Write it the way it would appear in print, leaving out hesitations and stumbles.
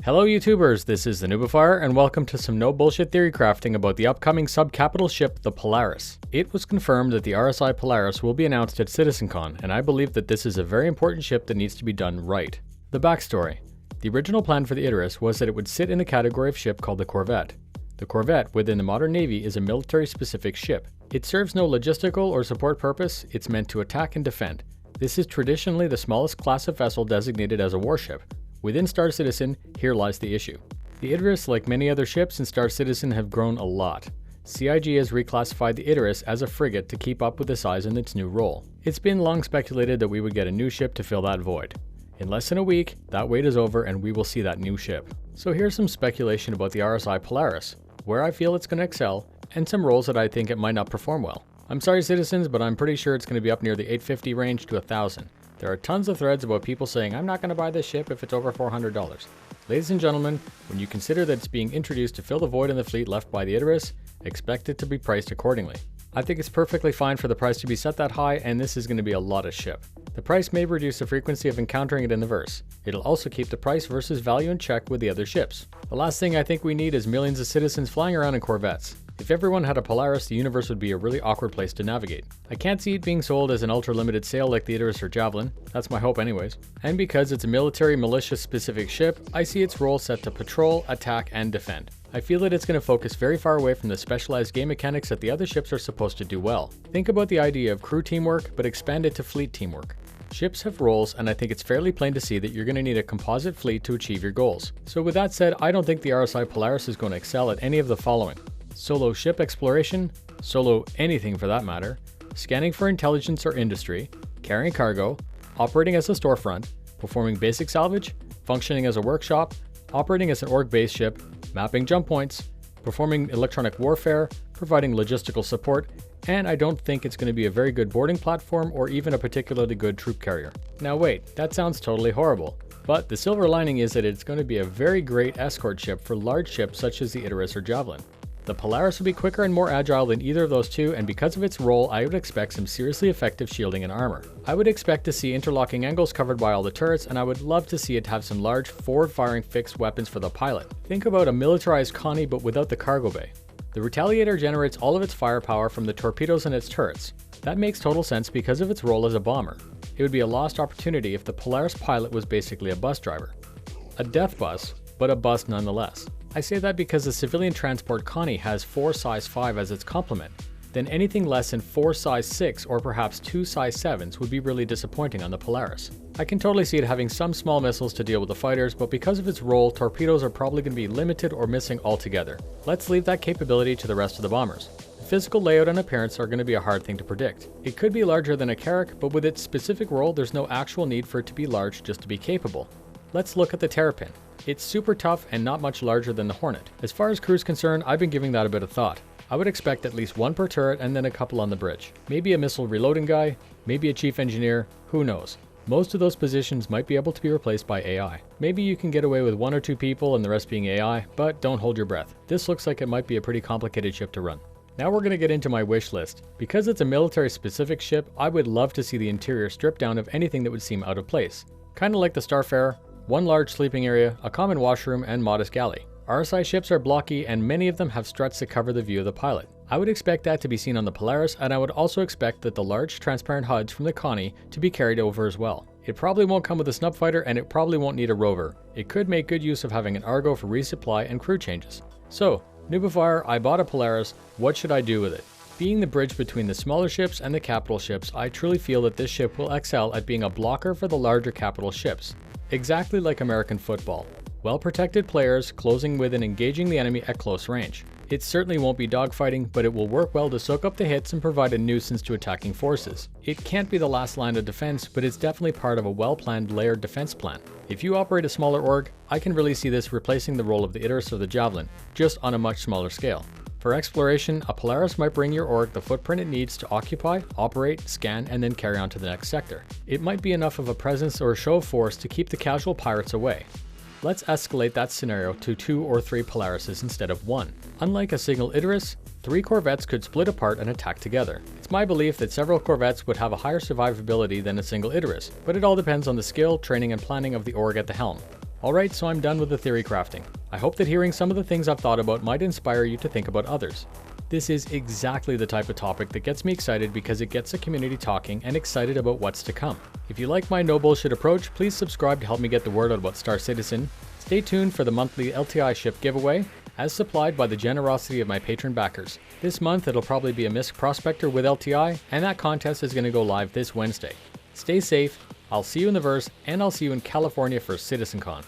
Hello YouTubers, this is the noobifier and welcome to some no bullshit theory crafting about the upcoming subcapital ship, the Polaris. It was confirmed that the Rsi Polaris will be announced at CitizenCon, and I believe that this is a very important ship that needs to be done right. The backstory. The original plan for the Icarus was that it would sit in the category of ship called the Corvette. The Corvette within the modern Navy is a military-specific ship. It serves no logistical or support purpose, it's meant to attack and defend. This is traditionally the smallest class of vessel designated as a warship. Within Star Citizen, here lies the issue. The Icarus, like many other ships in Star Citizen, have grown a lot. CIG has reclassified the Icarus as a frigate to keep up with the size in its new role. It's been long speculated that we would get a new ship to fill that void. In less than a week, that wait is over and we will see that new ship. So here's some speculation about the Rsi Polaris, where I feel it's going to excel, and some roles that I think it might not perform well. I'm sorry citizens, but I'm pretty sure it's going to be up near the 850 range to 1,000. There are tons of threads about people saying, I'm not going to buy this ship if it's over $400. Ladies and gentlemen, when you consider that it's being introduced to fill the void in the fleet left by the Icarus, expect it to be priced accordingly. I think it's perfectly fine for the price to be set that high, and this is going to be a lot of ship. The price may reduce the frequency of encountering it in the verse. It'll also keep the price versus value in check with the other ships. The last thing I think we need is millions of citizens flying around in Corvettes. If everyone had a Polaris, the universe would be a really awkward place to navigate. I can't see it being sold as an ultra-limited sale like the Icarus or Javelin. That's my hope anyways. And because it's a military militia-specific ship, I see its role set to patrol, attack, and defend. I feel that it's going to focus very far away from the specialized game mechanics that the other ships are supposed to do well. Think about the idea of crew teamwork, but expand it to fleet teamwork. Ships have roles, and I think it's fairly plain to see that you're going to need a composite fleet to achieve your goals. So with that said, I don't think the Rsi Polaris is going to excel at any of the following. Solo ship exploration, solo anything for that matter, scanning for intelligence or industry, carrying cargo, operating as a storefront, performing basic salvage, functioning as a workshop, operating as an org-based ship, mapping jump points, performing electronic warfare, providing logistical support, and I don't think it's going to be a very good boarding platform or even a particularly good troop carrier. Now wait, that sounds totally horrible. But the silver lining is that it's going to be a very great escort ship for large ships such as the Icarus or Javelin. The Polaris will be quicker and more agile than either of those two, and because of its role, I would expect some seriously effective shielding and armor. I would expect to see interlocking angles covered by all the turrets, and I would love to see it have some large forward-firing fixed weapons for the pilot. Think about a militarized Connie but without the cargo bay. The Retaliator generates all of its firepower from the torpedoes in its turrets. That makes total sense because of its role as a bomber. It would be a lost opportunity if the Polaris pilot was basically a bus driver. A death bus, but a bus nonetheless. I say that because the civilian transport Connie has 4 size 5 as its complement. Then anything less than 4 size 6 or perhaps 2 size 7s would be really disappointing on the Polaris. I can totally see it having some small missiles to deal with the fighters, but because of its role, torpedoes are probably going to be limited or missing altogether. Let's leave that capability to the rest of the bombers. The physical layout and appearance are going to be a hard thing to predict. It could be larger than a Carrack, but with its specific role, there's no actual need for it to be large just to be capable. Let's look at the Terrapin. It's super tough and not much larger than the Hornet. As far as crew's concerned, I've been giving that a bit of thought. I would expect at least one per turret and then a couple on the bridge. Maybe a missile reloading guy, maybe a chief engineer, who knows. Most of those positions might be able to be replaced by AI. Maybe you can get away with 1 or 2 people and the rest being AI, but don't hold your breath. This looks like it might be a pretty complicated ship to run. Now we're going to get into my wish list. Because it's a military specific ship, I would love to see the interior stripped down of anything that would seem out of place. Kinda like the Starfarer. 1 large sleeping area, a common washroom, and modest galley. Rsi ships are blocky and many of them have struts that cover the view of the pilot. I would expect that to be seen on the Polaris, and I would also expect that the large transparent HUDs from the Connie to be carried over as well. It probably won't come with a snub fighter and it probably won't need a rover. It could make good use of having an Argo for resupply and crew changes. So, noobifier, I bought a Polaris, what should I do with it? Being the bridge between the smaller ships and the capital ships, I truly feel that this ship will excel at being a blocker for the larger capital ships. Exactly like American football. Well-protected players closing with and engaging the enemy at close range. It certainly won't be dogfighting, but it will work well to soak up the hits and provide a nuisance to attacking forces. It can't be the last line of defense, but it's definitely part of a well-planned layered defense plan. If you operate a smaller org, I can really see this replacing the role of the Icarus or the Javelin, just on a much smaller scale. For exploration, a Polaris might bring your org the footprint it needs to occupy, operate, scan, and then carry on to the next sector. It might be enough of a presence or a show of force to keep the casual pirates away. Let's escalate that scenario to 2 or 3 Polarises instead of 1. Unlike a single Icarus, 3 Corvettes could split apart and attack together. It's my belief that several Corvettes would have a higher survivability than a single Icarus, but it all depends on the skill, training, and planning of the org at the helm. Alright, so I'm done with the theory crafting. I hope that hearing some of the things I've thought about might inspire you to think about others. This is exactly the type of topic that gets me excited because it gets the community talking and excited about what's to come. If you like my no bullshit approach, please subscribe to help me get the word out about Star Citizen. Stay tuned for the monthly LTI ship giveaway, as supplied by the generosity of my patron backers. This month it'll probably be a MISC Prospector with LTI, and that contest is going to go live this Wednesday. Stay safe, I'll see you in the verse, and I'll see you in California for CitizenCon.